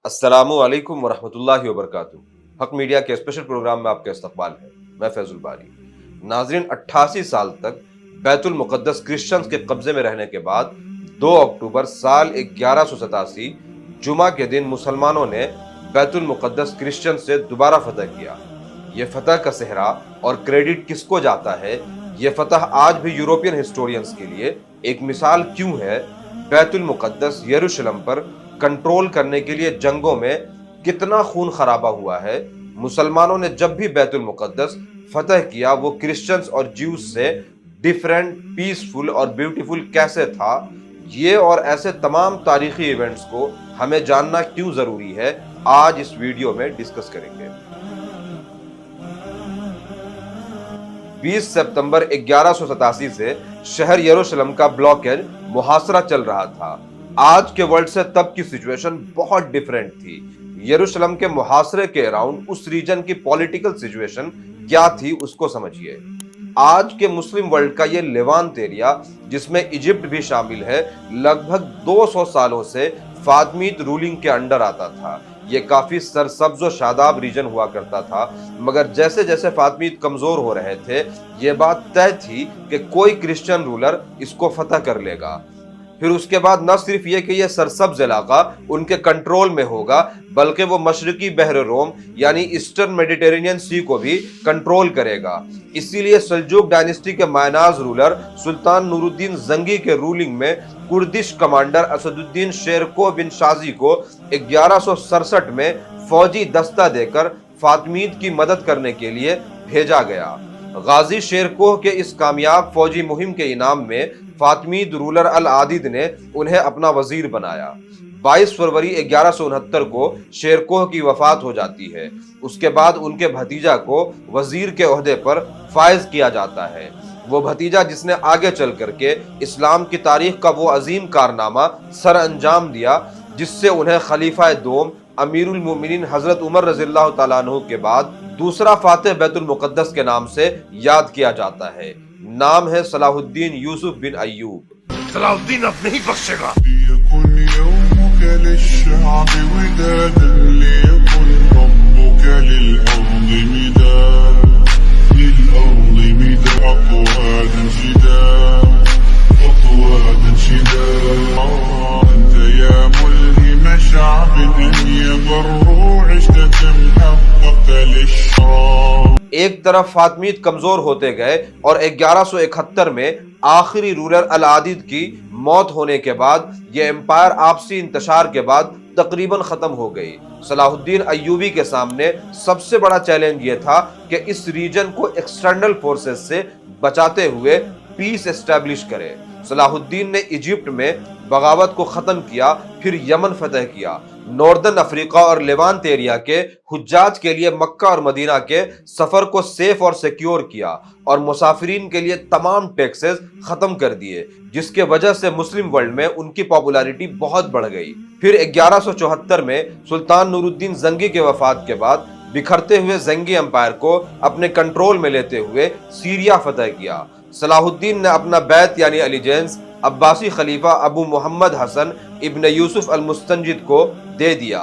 अस्सलामुअलैकुम वरहमतुल्लाहि वबरकातुहू। हक मीडिया के स्पेशल प्रोग्राम में आपका इस्तकबाल है। मैं फैजुल बारी। नाजरीन, 88 साल तक बैतुल मुक़द्दस क्रिश्चियंस के कब्जे में रहने के बाद 2 अक्टूबर साल 1187 जुमा के दिन मुसलमानों ने बैतुल मुक़द्दस क्रिश्चियन से दोबारा फतह किया। ये फतह का सेहरा और क्रेडिट किसको जाता है? ये फतह आज भी यूरोपियन हिस्टोरियंस के लिए एक मिसाल क्यों है? बैतुल मुक़द्दस यरूशलेम पर कंट्रोल करने के लिए जंगों में कितना खून खराबा हुआ है? मुसलमानों ने जब भी बैतुल मुक़द्दस फतह किया वो क्रिश्चियंस और ज्यूज से डिफरेंट, पीसफुल और ब्यूटीफुल कैसे था? ये और ऐसे तमाम तारीखी इवेंट्स को हमें जानना क्यों जरूरी है, आज इस वीडियो में डिस्कस करेंगे। 20 सितंबर 1187 से शहर यरूशलेम का ब्लॉकेज, मुहासरा चल रहा था। आज के वर्ल्ड से तब की सिचुएशन बहुत डिफरेंट थी। यरूशलेम के मुहासरे के अराउंड उस रीजन की पॉलिटिकल सिचुएशन क्या थी, उसको समझिए। आज के मुस्लिम वर्ल्ड का ये लेवांत एरिया, जिसमें इजिप्ट भी शामिल है, लगभग 200 सालों से फातमीद रूलिंग के अंडर आता था। ये काफी सरसब्ज और शादाब रीजन हुआ करता था, मगर जैसे जैसे फातमीद कमजोर हो रहे थे, ये बात तय थी कि कोई क्रिश्चियन रूलर इसको फतह कर लेगा। फिर उसके बाद न सिर्फ ये कि ये सरसब्ज इलाका उनके कंट्रोल में होगा, बल्कि वो मशरकी बहर रोम यानी ईस्टर्न मेडिटेरेनियन सी को भी कंट्रोल करेगा। इसीलिए सल्जूक डायनेस्टी के मायनाज रूलर सुल्तान नूरुद्दीन जंगी के रूलिंग में कुर्दिश कमांडर असदुद्दीन शेरकोह बिन शाजी को 1167 में फौजी दस्ता देकर फातमीद की मदद करने के लिए भेजा गया। गाजी शेरकोह के इस कामयाब फौजी मुहिम के इनाम में फातमीद रूलर अल आदिद ने उन्हें अपना वजीर बनाया। 22 फरवरी 1169 को शेरकोह की वफात हो जाती है। उसके बाद उनके भतीजा को वजीर के ओहदे पर फायज किया जाता है। वो भतीजा जिसने आगे चल करके इस्लाम की तारीख का वो अजीम कारनामा सर अंजाम दिया, जिससे उन्हें खलीफा दोम अमीरुल मोमिनीन हजरत उमर रज़ियल्लाहु तआला अन्हु के बाद दूसरा फातेह बैतुल मुक़द्दस के नाम से याद किया जाता है। नाम है सलाहुद्दीन यूसुफ बिन अय्यूब। सलाहुद्दीन अब नहीं बख्शेगा। एक तरफ फातमीद कमजोर होते गए और 1171 में आखिरी रूलर अल आदिद की मौत होने के बाद यह एम्पायर आपसी इंतशार के बाद तकरीबन खत्म हो गई। सलाहुद्दीन अय्यूबी के सामने सबसे बड़ा चैलेंज यह था कि इस रीजन को एक्सटर्नल फोर्सेस से बचाते हुए पीस एस्टेब्लिश करे। सलाहुद्दीन ने इजिप्ट में बगावत को खत्म किया, फिर यमन फतह किया। नॉर्दर्न अफ्रीका और लेवांत एरिया के हुज्जाज के लिए मक्का और मदीना के सफर को सेफ और सिक्योर किया और मुसाफिरीन के लिए तमाम टैक्सेस खत्म कर दिए, जिसके वजह से मुस्लिम वर्ल्ड में उनकी पॉपुलैरिटी बहुत बढ़ गई। फिर 1174 में सुल्तान नूरुद्दीन जंगी के वफात के बाद बिखरते हुए जंगी एम्पायर को अपने कंट्रोल में लेते हुए सीरिया फतह किया। सलाहुद्दीन ने अपना बैत यानी अलीजेंस अब्बासी खलीफा अबू मोहम्मद हसन इब्न यूसुफ अल मुस्तंजिद को दे दिया।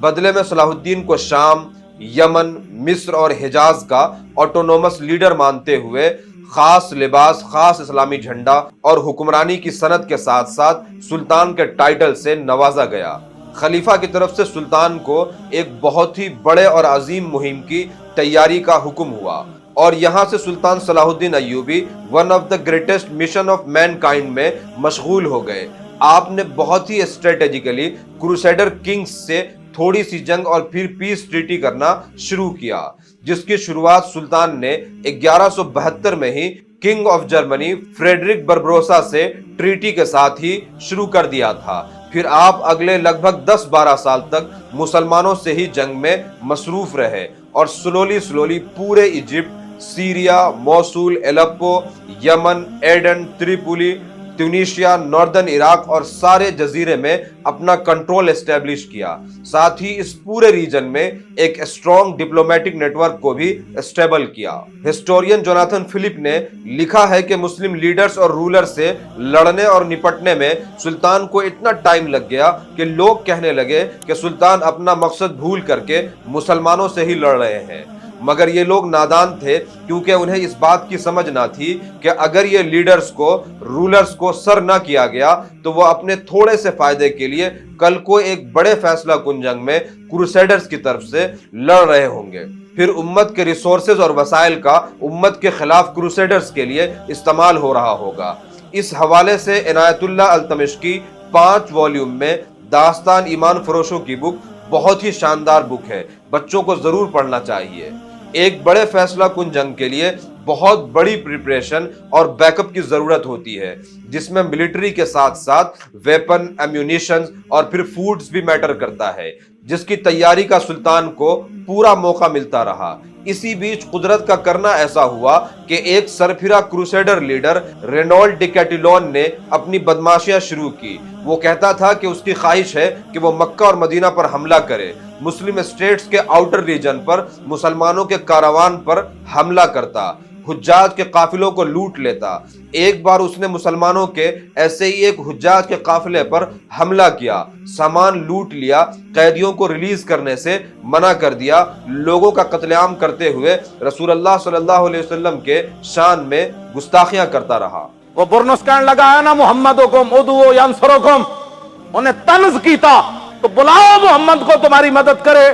बदले में सलाहुद्दीन को शाम, यमन, मिस्र और हिजाज का ऑटोनोमस लीडर मानते हुए खास लिबास, खास इस्लामी झंडा और हुक्मरानी की सनद के साथ साथ सुल्तान के टाइटल से नवाजा गया। खलीफा की तरफ से सुल्तान को एक बहुत ही बड़े और अजीम मुहिम की तैयारी का हुक्म हुआ और यहाँ से सुल्तान सलाहुद्दीन अय्यूबी one of the greatest mission of mankind में मशगूल हो गए। आपने बहुत ही स्ट्रेटेजिकली क्रूसेडर किंग्स से थोड़ी सी जंग और फिर पीस ट्रीटी करना शुरू किया, जिसकी शुरुआत सुल्तान ने 1172 में ही किंग ऑफ जर्मनी फ्रेडरिक बर्बरोसा से ट्रीटी के साथ ही शुरू कर दिया था। फिर आप अगले लगभग 10-12 साल तक मुसलमानों से ही जंग में मसरूफ रहे और स्लोली पूरे Egypt, Syria, Mosul, Aleppo, Yemen, Aden, Tripoli, Tunisia, northern Iraq और सारे जजीरे में अपना कंट्रोल एस्टेब्लिश किया। साथ ही इस पूरे रीजन में एक स्ट्रॉन्ग डिप्लोमेटिक नेटवर्क को भी स्टेबल किया। हिस्टोरियन जोनाथन फिलिप ने लिखा है कि मुस्लिम लीडर्स और रूलर से लड़ने और निपटने में सुल्तान को इतना टाइम लग गया कि लोग कहने लगे कि सुल्तान अपना मकसद भूल करके मुसलमानों से ही लड़ रहे हैं। मगर ये लोग नादान थे, क्योंकि उन्हें इस बात की समझ ना थी कि अगर ये लीडर्स को, रूलर्स को सर ना किया गया तो वो अपने थोड़े से फायदे के लिए कल को एक बड़े फैसला कुन जंग में क्रूसेडर्स की तरफ से लड़ रहे होंगे। फिर उम्मत के रिसोर्सेज और वसाइल का उम्मत के खिलाफ क्रूसेडर्स के लिए इस्तेमाल हो रहा होगा। इस हवाले से इनायतुल्लाह अल-तमिश्की 5 वॉल्यूम में दास्तान ईमान फरोशों की बुक बहुत ही शानदार बुक है, बच्चों को जरूर पढ़ना चाहिए। एक बड़े फैसला कुन जंग के लिए बहुत बड़ी प्रिपरेशन और बैकअप की जरूरत होती है, जिसमें मिलिट्री के साथ साथ वेपन, एम्यूनिशन और फिर फूड्स भी मैटर करता है, जिसकी तैयारी का सुल्तान को पूरा मौका मिलता रहा। इसी बीच कुदरत का करना ऐसा हुआ कि एक सरफिरा crusader leader Reynald de Chatillon ने अपनी बदमाशियां शुरू की। वो कहता था कि उसकी ख्वाहिश है कि वो मक्का और मदीना पर हमला करे, मुस्लिम स्टेट्स के आउटर रीजन पर मुसलमानों के कारवान पर हमला करता, हुज्जाज के काफिलों को लूट लेता। एक बार उसने मुसलमानों के ऐसे ही एक हुज्जाज के काफिले पर हमला किया, सामान लूट लिया, कैदियों को रिलीज करने से मना कर दिया, लोगों का कत्लेआम करते हुए रसूलुल्लाह सल्लल्लाहु अलैहि वसल्लम के शान में गुस्ताखियां करता रहा। वो बुरनुस्कान लगाया ना मोहम्मदों को उदुओ यंसुरकुम, उन्हें तंज कीता तो बुलाओ मोहम्मद को तुम्हारी मदद करे।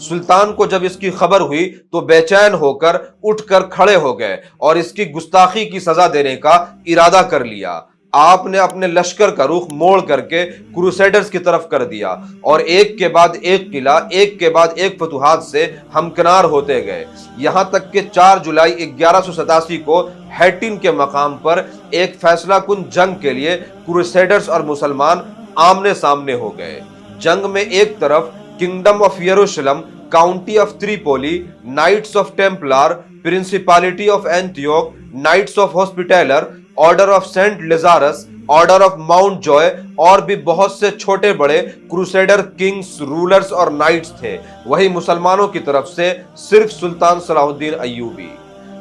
सुल्तान को जब इसकी खबर हुई तो बेचैन होकर उठकर खड़े हो गए और इसकी गुस्ताखी की सजा देने का इरादा कर लिया। आपने अपने लश्कर का रुख मोड़ करके क्रूसेडर्स की तरफ कर दिया और एक के बाद एक किला, एक के बाद एक फतुहात से हमकिनार होते गए, यहां तक कि 4 जुलाई 1187 को हैटिन के मकाम पर एक फैसला कुन जंग के लिए क्रूसेडर्स और मुसलमान आमने सामने हो गए। जंग में एक तरफ किंगडम ऑफ यरूशलेम, county of Tripoli, knights of Templar, principality of Antioch, knights of Hospitaller, order of Saint Lazarus, order of Mountjoy और भी बहुत से छोटे बड़े क्रूसेडर किंग्स, रूलर्स और नाइट्स थे। वही मुसलमानों की तरफ से सिर्फ सुल्तान सलाहुद्दीन अय्यूबी।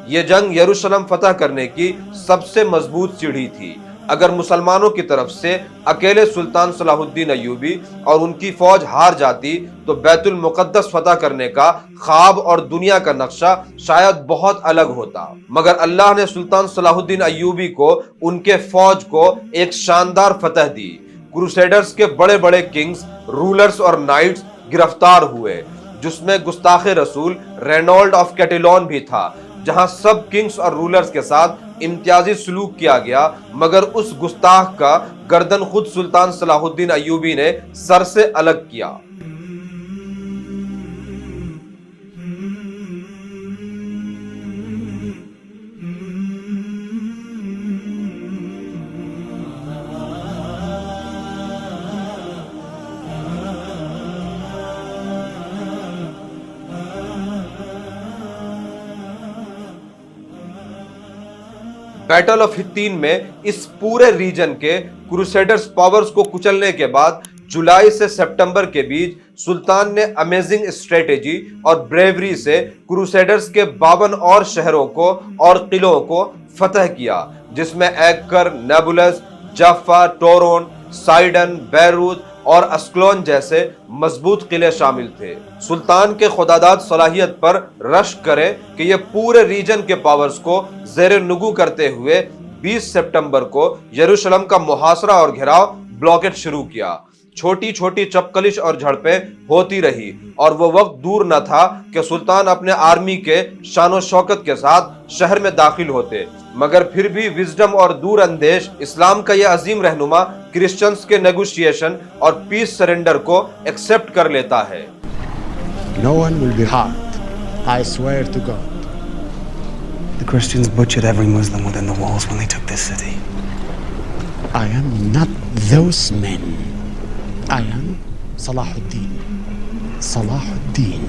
ये जंग यरूशलेम फतह करने की सबसे मजबूत सीढ़ी थी। अगर मुसलमानों की तरफ से अकेले सुल्तान सलाहुद्दीन अय्यूबी और उनकी फौज हार जाती तो बैतुल मुकद्दस फतह करने का ख्वाब और दुनिया का नक्शा शायद बहुत अलग होता। मगर अल्लाह ने सुल्तान सलाहुद्दीन अय्यूबी को, उनके फौज को एक शानदार फतह दी। क्रूसेडर्स के बड़े बड़े किंग्स, रूलर्स और नाइट्स गिरफ्तार हुए, जिसमें गुस्ताखे रसूल रेनॉल्ड ऑफ कैटिलोन भी था। जहां सब किंग्स और रूलर्स के साथ इम्तियाजी सलूक किया गया, मगर उस गुस्ताख का गर्दन खुद सुल्तान सलाहुद्दीन अय्यूबी ने सर से अलग किया। बैटल ऑफ हित्तीन में इस पूरे रीजन के क्रूसेडर्स पावर्स को कुचलने के बाद जुलाई से सितंबर के बीच सुल्तान ने अमेजिंग स्ट्रेटेजी और ब्रेवरी से क्रूसेडर्स के 52 और शहरों को और किलों को फतह किया, जिसमें एक्कर, नेबुलस, जफ्फा, टोरोन, साइडन, बैरूत और अस्कलोन जैसे मजबूत किले शामिल थे। सुल्तान के खुदादाद सलाहियत पर रश्क करे कि ये पूरे रीजन के पावर्स को ज़ेरे नुगू करते हुए 20 सितंबर को यरूशलेम का मुहासरा और घेराव, ब्लॉकेट शुरू किया। छोटी छोटी चपकलिश और झड़पें होती रही और वो वक्त दूर न था कि सुल्तान अपने आर्मी के शानो शौकत के साथ शहर में दाखिल होते, मगर फिर भी विजडम और दूर अंदेश इस्लाम का यह अजीम रहनुमा क्रिश्चियंस के नेगोशिएशन और पीस सरेंडर को एक्सेप्ट कर लेता है। No one will be harmed, I swear to God. The Christians butchered every Muslim within the walls when they took this city. I am not those men. I am Salahuddin. Salahuddin.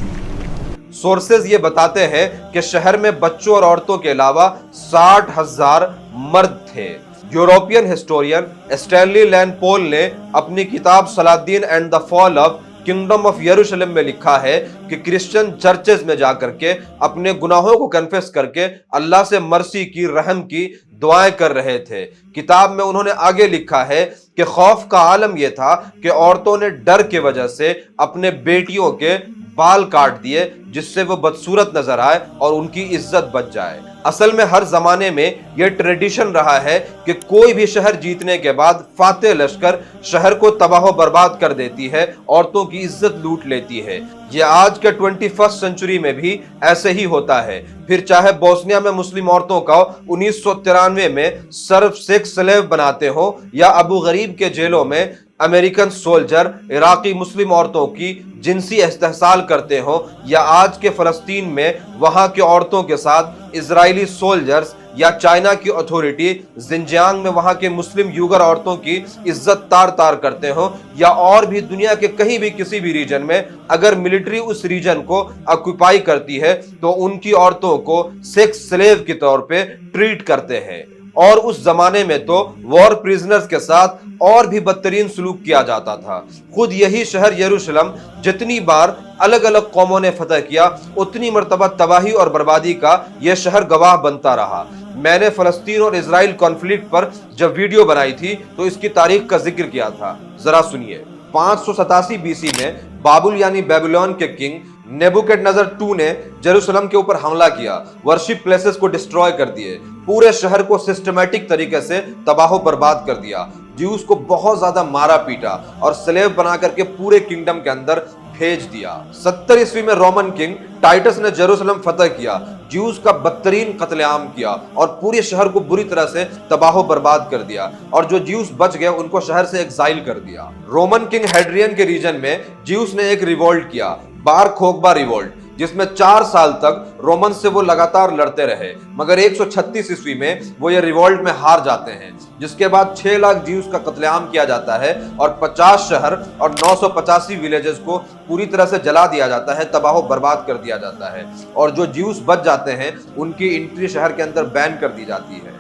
Sources ये बताते हैं कि शहर में बच्चों और औरतों के अलावा 60,000 मर्द थे। यूरोपियन हिस्टोरियन स्टैनली लैन पोल ने अपनी किताब Salahuddin and the fall of kingdom of यरूशलेम में लिखा है कि क्रिश्चियन चर्चेज में जाकर के अपने गुनाहों को कन्फेस करके अल्लाह से मर्सी की, रहम की दुआएं कर रहे थे। किताब में उन्होंने आगे लिखा है कि खौफ का आलम यह था कि औरतों ने डर के वजह से अपने बेटियों के बाल काट दिए जिससे वो बदसूरत नजर आए और उनकी इज्जत बच जाए। असल में हर जमाने में यह ट्रेडिशन रहा है कि कोई भी शहर जीतने के बाद फातेह लश्कर शहर को तबाह बर्बाद कर देती है, औरतों की इज्जत लूट लेती है। ये आज के 21st सेंचुरी में भी ऐसे ही होता है। फिर चाहे बोस्निया में मुस्लिम औरतों का 1993 में सर्फ सेक्स स्लेव बनाते हो या अबू गरीब के जेलों में अमेरिकन सोल्जर इराकी मुस्लिम औरतों की जिनसी इस्तेहसाल करते हो, या आज के फलस्तीन में वहां की औरतों के साथ इजरायली सोल्जर्स या चाइना की अथॉरिटी जिनजियांग में वहां के मुस्लिम यूगर औरतों की इज्जत तार तार करते हो, या और भी दुनिया के कहीं भी किसी भी रीजन में अगर मिलिट्री उस रीजन को ऑक्यूपाई करती है तो उनकी औरतों को सेक्स स्लेव के तौर पे ट्रीट करते हैं। और उस जमाने में तो वॉर प्रिजनर्स के साथ और भी बदतरीन सलूक किया जाता था। खुद यही शहर यरूशलेम जितनी बार अलग अलग कौमों ने फतह किया उतनी मर्तबा तबाही और बर्बादी का यह शहर गवाह बनता रहा। मैंने फलस्तीन और इजराइल कॉन्फ्लिक्ट पर जब वीडियो बनाई थी तो इसकी तारीख का जिक्र किया था, जरा सुनिए। 587 बीसी में बाबुल यानी बेबीलोन के किंग नेबुकदनेस्सर II ने जेरूशलेम के ऊपर हमला किया, वर्शिप प्लेसेस को डिस्ट्रॉय कर दिए, पूरे शहर को सिस्टमैटिक तरीके से तबाह बर्बाद कर दिया, ज्यूस को बहुत ज्यादा मारा पीटा और स्लेव बना करके पूरे किंगडम के अंदर भेज दिया। 70 ईस्वी में रोमन किंग टाइटस ने जेरूशलेम फतह किया, ज्यूस का बदतरीन कत्लेआम किया और पूरे शहर को बुरी तरह से तबाह बर्बाद कर दिया, और जो ज्यूस बच गए उनको शहर से एक्साइल कर दिया। रोमन किंग हेड्रियन के रीजन में ज्यूस ने एक रिवोल्ट किया, बार खोखबा रिवोल्ट, जिसमें 4 साल तक रोमन से वो लगातार लड़ते रहे, मगर 136 ईस्वी में वो ये रिवोल्ट में हार जाते हैं, जिसके बाद 6 लाख ज्यूस का कत्लेआम किया जाता है और 50 शहर और 985 विलेजेस को पूरी तरह से जला दिया जाता है, तबाह बर्बाद कर दिया जाता है, और जो ज्यूस बच जाते हैं उनकी एंट्री शहर के अंदर बैन कर दी जाती है।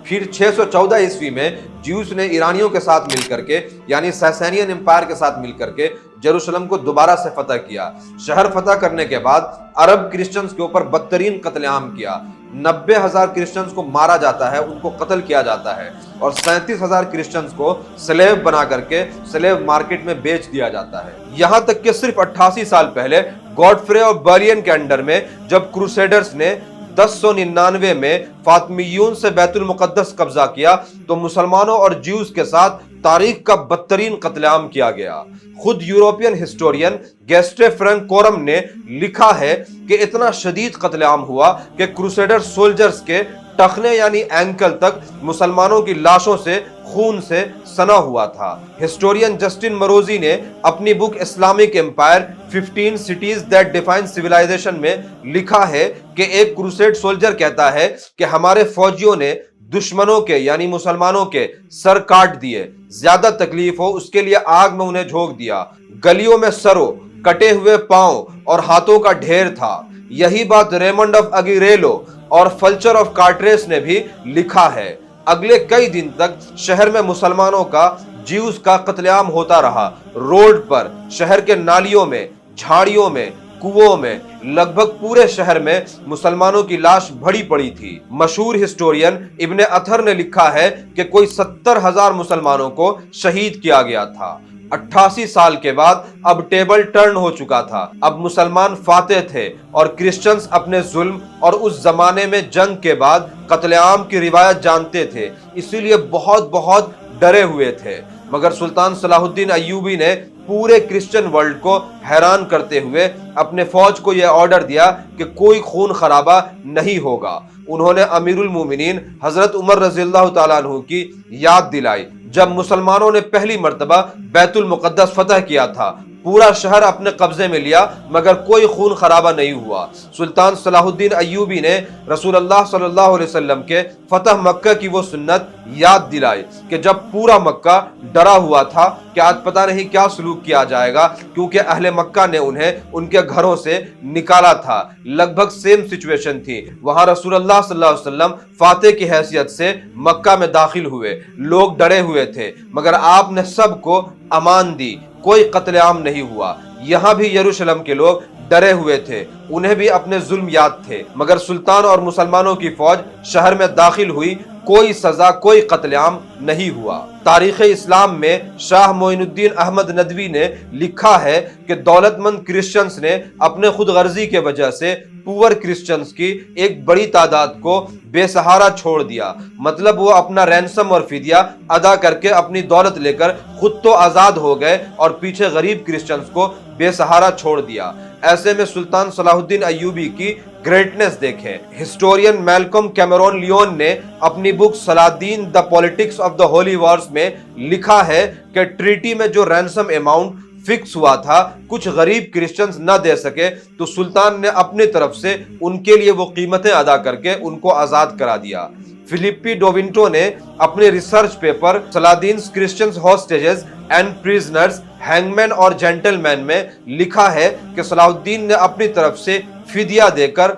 फिर 614 ईस्वी में ज्यूस ने ईरानियों के साथ मिलकर के यानी सैसेनियन एम्पायर के साथ मिलकर के जेरूशलेम को दोबारा से फतह किया। शहर फतह करने के बाद अरब क्रिश्चियंस के ऊपर बदतरीन कत्लेआम किया, 90,000 क्रिश्चियंस को मारा जाता है, उनको कत्ल किया जाता है, और 37,000 क्रिश्चियंस को स्लेव बना करके स्लेव मार्केट में बेच दिया जाता है। यहाँ तक कि सिर्फ 88 साल पहले गॉडफ्रे और बर्लियन के अंडर में जब क्रूसेडर्स ने 1099 में फातमियून से बैतुल मुकद्दस कब्जा किया तो मुसलमानों और ज्यूस के साथ तारीख का बदतरीन कत्लेआम किया गया। खुद यूरोपियन हिस्टोरियन गेस्टे फ्रैंकोरम ने लिखा है कि इतना शदीद कत्लेआम हुआ कि क्रूसेडर सोल्जर्स के टखने यानी एंकल तक मुसलमानों की लाशों से खून से सना हुआ था। हिस्टोरियन जस्टिन मरोजी ने अपनी book Islamic empire 15 cities that define civilisation में लिखा है कि एक क्रूसेड सोल्जर कहता है कि हमारे फौजियों ने दुश्मनों के यानी मुसलमानों के सर काट दिए, ज्यादा तकलीफ हो उसके लिए आग में उन्हें झोंक दिया, गलियों में सरों, कटे हुए पांव और हाथों का ढेर था। यही बात रेमंड ऑफ अगिरेलो और फल्चर ऑफ कार्ट्रेस ने भी लिखा है। अगले कई दिन तक शहर में मुसलमानों का ज्यूस का कत्लेआम होता रहा। रोड पर, शहर के नालियों में, झाड़ियों में, कुओं में, लगभग पूरे शहर में मुसलमानों की लाश भरी पड़ी थी। मशहूर हिस्टोरियन इब्ने अथर ने लिखा है कि कोई 70,000 मुसलमानों को शहीद किया गया था। 88 साल के बाद अब टेबल टर्न हो चुका था। अब मुसलमान फातेह थे और क्रिश्चियंस अपने जुल्म और उस जमाने में जंग के बाद कत्लेआम की रिवायत जानते थे, इसीलिए बहुत डरे हुए थे। मगर सुल्तान सलाहुद्दीन अय्यूबी ने पूरे क्रिश्चियन वर्ल्ड को हैरान करते हुए अपने फौज को यह ऑर्डर दिया कि कोई खून खराबा नहीं होगा। उन्होंने अमीरुल मोमिनीन हजरत उमर रज़ियल्लाहु ताला अन्हु की याद दिलाई जब मुसलमानों ने पहली मर्तबा बैतुल मुकद्दस फतह किया था। पूरा शहर अपने कब्जे में लिया मगर कोई खून खराबा नहीं हुआ। सुल्तान सलाहुद्दीन अय्यूबी ने रसूलुल्लाह सल्लल्लाहु अलैहि वसल्लम के फतह मक्का की वो सुन्नत याद दिलाई कि जब पूरा मक्का डरा हुआ था कि आज पता नहीं क्या सलूक किया जाएगा, क्योंकि अहले मक्का ने उन्हें उनके घरों से निकाला था। लगभग सेम सिचुएशन थी। वहां रसूलुल्लाह सल्लल्लाहु अलैहि वसल्लम फातिह की हैसियत से मक्का में दाखिल हुए। लोग डरे हुए थे मगर आपने सबको अमान दी, कोई कत्लेआम नहीं हुआ। यहाँ भी यरूशलेम के लोग डरे हुए थे, उन्हें भी अपने जुल्म याद थे, मगर सुल्तान और मुसलमानों की फौज शहर में दाखिल हुई, कोई सजा कोई कत्लेआम नहीं हुआ। तारीख इस्लाम में शाह मोइनुद्दीन अहमद नदवी ने लिखा है कि दौलतमंद क्रिश्चियंस ने अपने खुद गर्जी के वजह से पुअर क्रिश्चियंस की एक बड़ी तादाद को बेसहारा छोड़ दिया। मतलब वो अपना रैंसम और फिदिया अदा करके अपनी दौलत लेकर खुद तो आजाद हो गए और पीछे गरीब क्रिश्चियंस को बेसहारा छोड़ दिया। ऐसे में सुल्तान सलाहुद्दीन अय्यूबी की ग्रेटनेस देखें। हिस्टोरियन मैल्कम कैमरोन लियोन ने अपनी book Saladin the politics of the Holi Wars में लिखा है कि ट्रीटी में जो रैंसम अमाउंट फिक्स हुआ था, कुछ गरीब क्रिश्चियंस न दे सके तो सुल्तान ने अपनी तरफ से उनके लिए वो कीमतें अदा करके उनको आजाद करा दिया। फिलिप्पी डोविंटो ने अपने research paper Saladin's Christians hostages and prisoners, hangman और जेंटलमैन में लिखा है कि सलाहुद्दीन ने अपनी तरफ से फिदिया देकर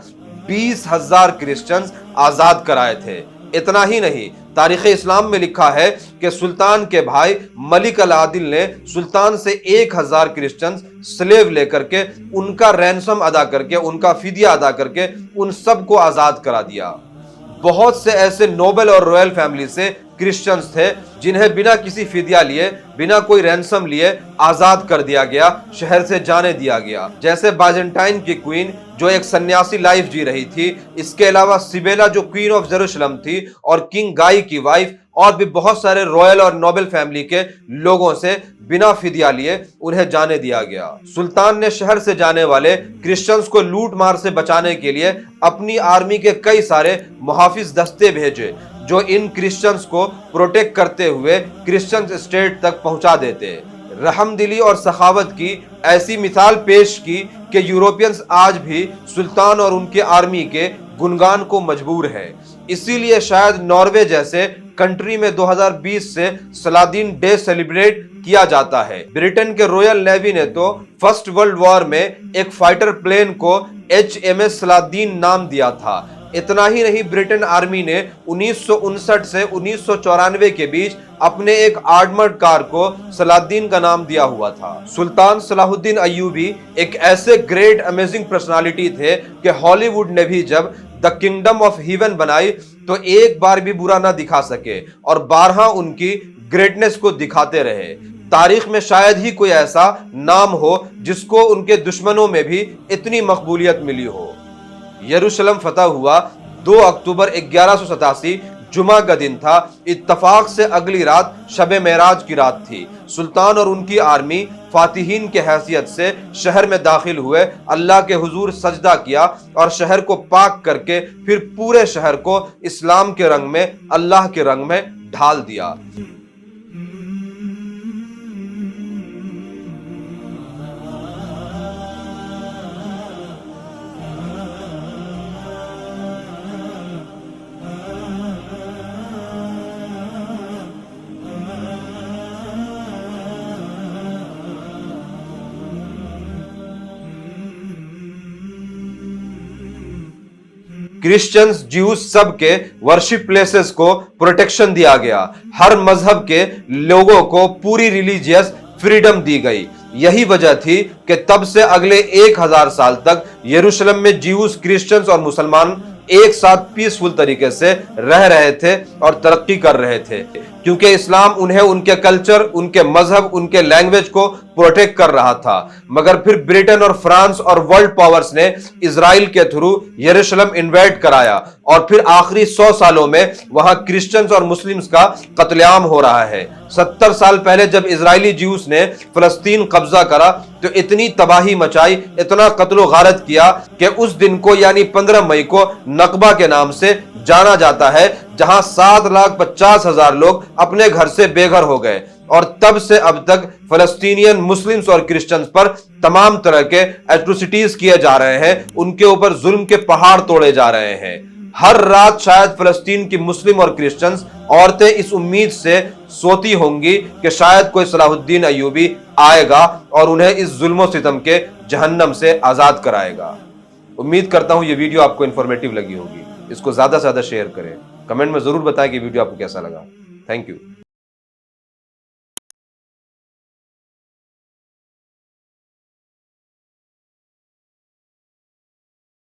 20,000 क्रिश्चियंस आजाद कराए थे। इतना ही नहीं, तारीख इस्लाम में लिखा है कि सुल्तान के भाई मलिक अल आदिल ने सुल्तान से 1000 क्रिश्चियंस स्लेव लेकर के उनका रैंसम अदा करके, उनका फिदिया अदा करके उन सबको आजाद करा दिया। बहुत से ऐसे नोबल और रॉयल फैमिली से क्रिश्चियंस थे जिन्हें बिना किसी फिदिया लिए, बिना कोई रैंसम लिए आजाद कर दिया गया, शहर से जाने दिया गया। जैसे बाजेंटाइन की क्वीन जो एक सन्यासी लाइफ जी रही थी, इसके अलावा सिबेला जो क्वीन ऑफ जेरूशलम थी, और किंग गाई की वाइफ, और भी बहुत सारे रॉयल और नोबल फैमिली के लोगों से बिना फिदिया लिए उन्हें जाने दिया गया। सुल्तान ने शहर से जाने वाले क्रिश्चियंस को लूट मार से बचाने के लिए अपनी आर्मी के कई सारे मुहाफिज दस्ते भेजे जो इन क्रिश्चियंस को प्रोटेक्ट करते हुए क्रिश्चियन स्टेट तक पहुंचा देते। रहमदिली और सखावत की ऐसी मिसाल पेश की कि यूरोपियंस आज भी सुल्तान और उनके आर्मी के गुणगान को मजबूर है। इसीलिए शायद नॉर्वे जैसे कंट्री में 2020 से सलादीन डे सेलिब्रेट किया जाता है। ब्रिटेन के रॉयल नेवी ने तो फर्स्ट वर्ल्ड वॉर में एक फाइटर प्लेन को HMS सलादीन नाम दिया था। इतना ही नहीं, ब्रिटेन आर्मी ने 1959 से 1994 के बीच अपने एक आर्मर्ड कार को सलादीन का नाम दिया हुआ था। सुल्तान सलाहुद्दीन अय्यूबी एक ऐसे ग्रेट अमेजिंग पर्सनालिटी थे कि हॉलीवुड ने भी जब द किंगडम ऑफ हेवन बनाई तो एक बार भी बुरा ना दिखा सके और बारहा उनकी ग्रेटनेस को दिखाते रहे। तारीख में शायद ही कोई ऐसा नाम हो जिसको उनके दुश्मनों में भी इतनी मकबूलियत मिली हो। यरूशलेम फतह हुआ 2 अक्टूबर 1187 जुमा का दिन था। इत्तफाक से अगली रात शबे मेराज की रात थी। सुल्तान और उनकी आर्मी फातिहीन के हैसियत से शहर में दाखिल हुए, अल्लाह के हुजूर सजदा किया और शहर को पाक करके फिर पूरे शहर को इस्लाम के रंग में, अल्लाह के रंग में ढाल दिया। क्रिश्चियंस, ज्यूज सब के वर्शिप प्लेसेस को प्रोटेक्शन दिया गया। हर मजहब के लोगों को पूरी रिलीजियस फ्रीडम दी गई। यही वजह थी कि तब से अगले 1000 साल तक यरूशलेम में ज्यूज, क्रिश्चियंस और मुसलमान एक साथ पीसफुल तरीके से रह रहे थे और तरक्की कर रहे थे, क्योंकि इस्लाम उन्हें उनके कल्चर, उनके मजहब, उनके लैंग्वेज को प्रोटेक्ट कर रहा था। मगर फिर ब्रिटेन और फ्रांस और वर्ल्ड पावर्स ने इजराइल के थ्रू यरूशलेम इन्वेड कराया और फिर आखिरी 100 सालों में वहां क्रिश्चियंस और मुस्लिम्स का कत्लेआम हो रहा है। 70 साल पहले जब इजरायली ज्यूस ने फलस्तीन कब्जा करा तो इतनी तबाही मचाई, इतना कत्लो गारत किया कि उस दिन को यानी 15 मई को नकबा के नाम से जाना जाता है, जहां 7,50,000 लोग अपने घर से बेघर हो गए। اور تب سے اب تک فلسطینین مسلمز اور کرسچنز پر تمام طرح کے ایٹروسٹیز کیے جا رہے ہیں، ان کے اوپر ظلم کے پہاڑ توڑے جا رہے ہیں۔ ہر رات شاید فلسطین کی مسلم اور کرسچنز عورتیں اس امید سے سوتی ہوں گی کہ شاید کوئی صلاح الدین ایوبی آئے گا اور انہیں اس ظلم و ستم کے جہنم سے آزاد کرائے گا۔ امید کرتا ہوں یہ ویڈیو آپ کو انفارمیٹیو لگی ہوگی، اس کو زیادہ سے زیادہ شیئر کریں، کمنٹ میں ضرور بتائیں کہ ویڈیو آپ کو کیسا لگا۔ Thank you.